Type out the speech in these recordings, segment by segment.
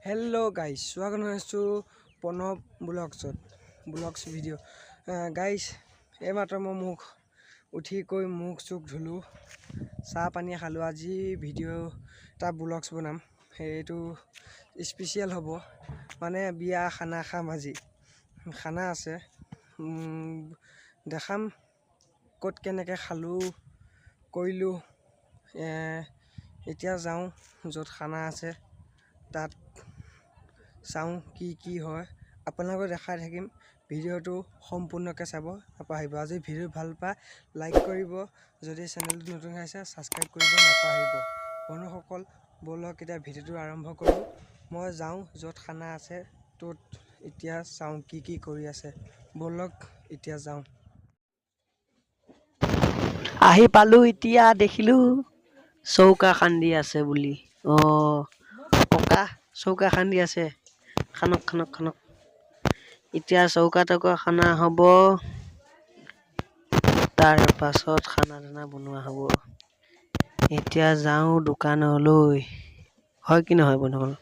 Hello guys स्वागत है Pranav blogs video guys एमात्र मैं मुख उठिक मुख चुख धुलो चाह पानी खालो आज भिडिओ ब्लग्स बनाम ये स्पेशियल हम माने बिया खाना खाम आज खाना आछे देखाम कत केनेके खालो कइलो एतिया जाऊँ जत खाना आछे तात चाऊँ की है आपलोक देखा थकिम भिडिओ सम्पूर्णके चाब नापाहरिब आज भिडिओ ভাল पा लाइक करिब जदि चेनेल नतुन आइছে सबस्क्राइब करिब नापाहरिब बन्धुसकल बोलक एटा भिडिओ आरम्भ करूँ मैं जाऊँ जत खाना आछे तत इतिया चाऊँ की करि आछे बोलक इतिया जाऊँ आही पालू इतिया देखिलू चौका खान्दी आछे बुली कका चौका खान्दी आछे खानक खानक खानक इतिया चौका तौका खाना हब तार पाছত खाना दाना बनवा हब इतिया जाऊँ दुकानলৈ হয় কি নহয় বন্ধুসকল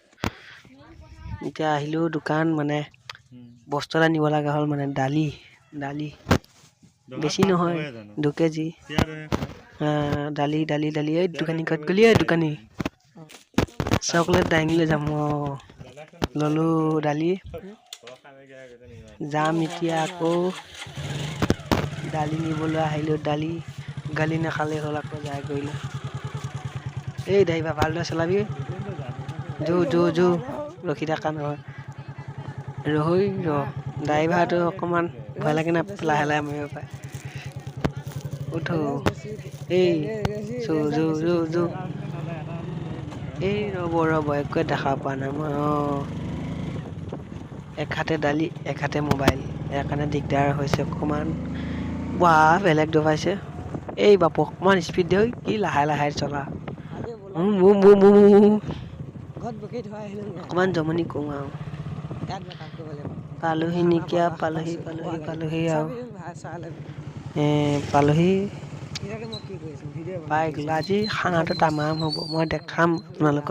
इतिया আহিলো दुकान माने बस्तु এটা নিব লাগা হল মানে দালি बेसी নহয় 2 केजी दाली ए दुकानी कट गली ए दुकानी चॉकलेट दांगिले जाम ललो दाली जाम इतिया को दाली निबोलो आहिलो दाली गाली नाखाले हल आको जाय गइलो ए दाइबा भालदे चलाबी जो रखि थाका নহয় रहै र दाइभाটো অকমান ভয় লাগে না লাহে লাহে মৰিব পায় उठो ए जो ए रब एक देखा पा ना मैं एक हाथे दाली एक हाथे मोबाइल यार दिगदार अकमान वाह बेलेग दबाइसे ए बाप अकमान स्पीड दे कि लाहे लाहे चला अकमान जमनी कौँ पालही निकिया पालही पालही पाई गल आज खाना तामाम हम मैं देखाम आपलोक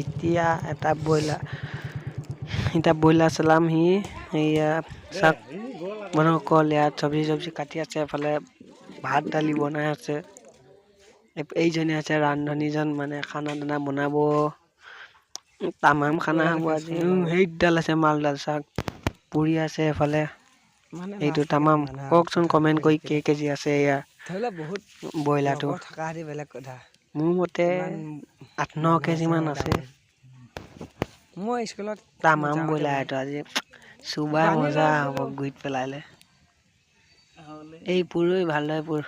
इतिया एटा ब्रयलार चलाम ही चाक बन्धुसकल इतना सब्जी काटी आछे एफाले भात दाली बनाई आछे এইজনী আছে ৰান্ধনীজন মানে খানা দানা বনাব তামাম খানা হ'ব আজি হেইডাল আছে মালডাল চাক পুৰি আছে এফালে এইটো তামাম কওকচোন কমেন্ট কৰি কেজি আছে ইয়া ধৰিলা বহুত ব্ৰইলাৰটো থাকা হাতি বেলেগ কথা মোৰ মতে 8-9 কেজি মান আছে মই স্কুলত তামাম ব্ৰইলাৰ এটা আজি সুবা মজা হ'ব গুইত পেলাইলে এই পুৰৈ ভালদৰে পুৰ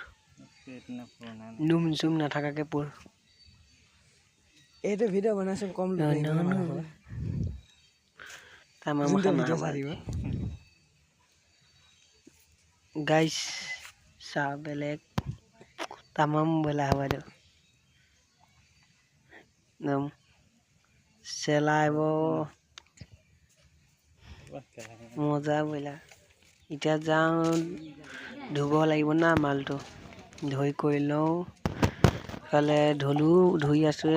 নুম চুম নাথাকাকে পুৰ এইটো ভিডিও বনাইছো কম তামাম খানা হ'ব गाइस सा बेलेग तमाम बोला हवा दो नम सेलाइबो मजा बोला इटा जाऊँ धुब লাগিব ना मालটো धोई কৰি লওঁ কালে ধুই আছো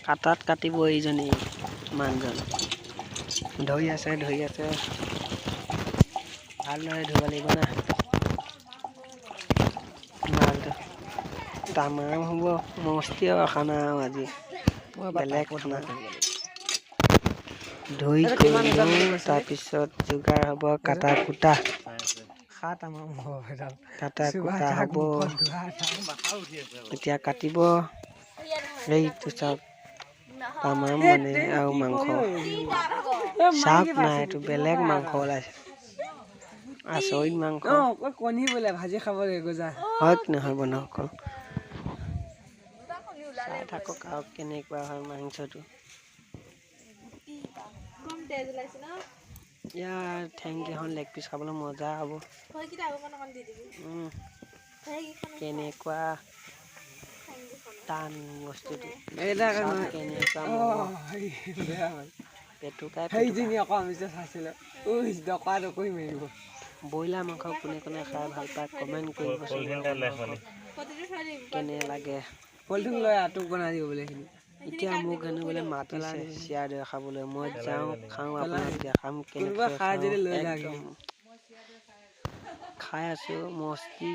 কাটাত কাটিব এইজনী মানজন ধুই আছে ভালদৰে ধুব লাগিব না মালটো তামাম হ'ব মস্তি খানা আজি বেলেগ খানা ধুই তাৰপিছত যোগাৰ হ'ব কাটা কুটা হ'ব এতিয়া কাটিব এইটো চাওক তামাম মানে আৰু মাংস চাপ নাই এইটো বেলেগ মাংস ওলাইছে আচৰিত মাংস কণী বোলে ভাজি খাব লাগিব যা হয় নহয় বন্ধুসকল চাই থাকক আৰু কেনেকুৱা হয় মাংসটো ইয়াৰ ঠেংকেইখন লেগ পিচ খাবলৈ মজা হ'ব কেনেকুৱা টান বস্তুটো ব্ৰইলাৰ মাংস কোনে কোনে খাই ভাল পায় কমেণ্ট কৰিব কেনে লাগে পলিথিন লৈ আটক বনাই দিব বোলে এতিয়া মোক হেনো বোলে মাতিছে চিৰা দৈ খাবলৈ মই যাওঁ খাওঁ আপোনাক দেখাম কোনোবা কেনেকৈ খাই খাওঁ যদি লৈ যাগে একদম খাই আছো মস্তি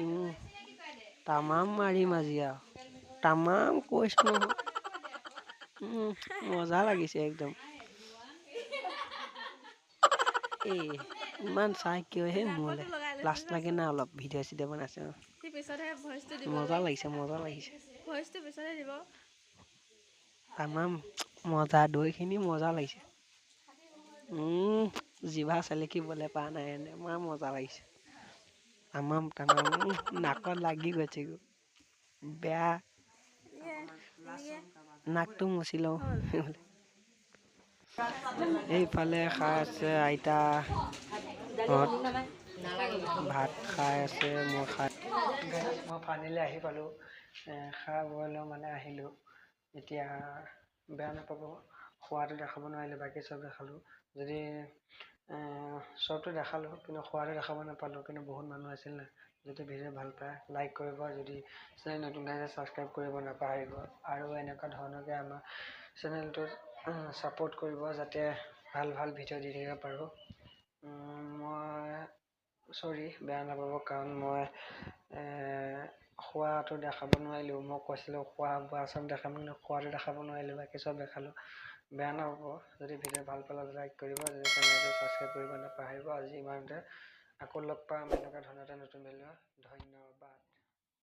তামাম মাৰিম আজি আৰু তামাম কৈছো নহয় মজা লাগিছে একদম এই ইমান চাই কিয় হে মোলে লাষ্ট লাগে না অলপ ভিডিঅ' চিডিঅ' বনাইছে মজা লাগিছে তামাম মজা দৈখিনি মজা লাগিছে জিভা চেলেকিবলৈ পৰা নাই এনে ইমান মজা লাগিছে তামাম নাকত লাগি গৈছে বেয়া নাকটো মুচি লওঁ এইফালে খাই আছে আইতা ভাত খাই আছে মই ফাইনেলি আহি পালোঁ খাই বৈ লৈ মানে আহিলোঁ এতিয়া বেয়া নাপাব খোৱাটো দেখাব নোৱাৰিলোঁ বাকী চব দেখালোঁ যদি চবটো দেখালোঁ কিন্তু খোৱাটো দেখাব নাপালোঁ কিন্তু বহুত মানুহ আছিল না যদি ভিডিঅ' ভাল পায় লাইক কৰিব যদি চেনেল নতুন আহিছে ছাবস্ক্ৰাইব কৰিব নাপাহৰিব আৰু এনেকুৱা ধৰণৰকৈ আমাৰ চেনেলটোত ছাপোৰ্ট কৰিব যাতে ভাল ভাল ভিডিঅ' দি থাকিব পাৰোঁ মই চৰি বেয়া নাপাব কাৰণ মই খোৱাটো দেখাব নোৱাৰিলোঁ মই কৈছিলোঁ খোৱা বোৱা চব দেখাম কিন্তু খোৱাটো দেখাব নোৱাৰিলোঁ বাকী চব দেখালোঁ বেয়া নাপাব যদি ভিডিঅ' ভাল পালে লাইক কৰিব যদি চেনেলটো ছাবস্ক্ৰাইব কৰিব নাপাহৰিব আজি ইমানতে আকৌ লগ পাম এনেকুৱা ধৰণৰ এটা নতুন ভিডিঅ' ধন্যবাদ।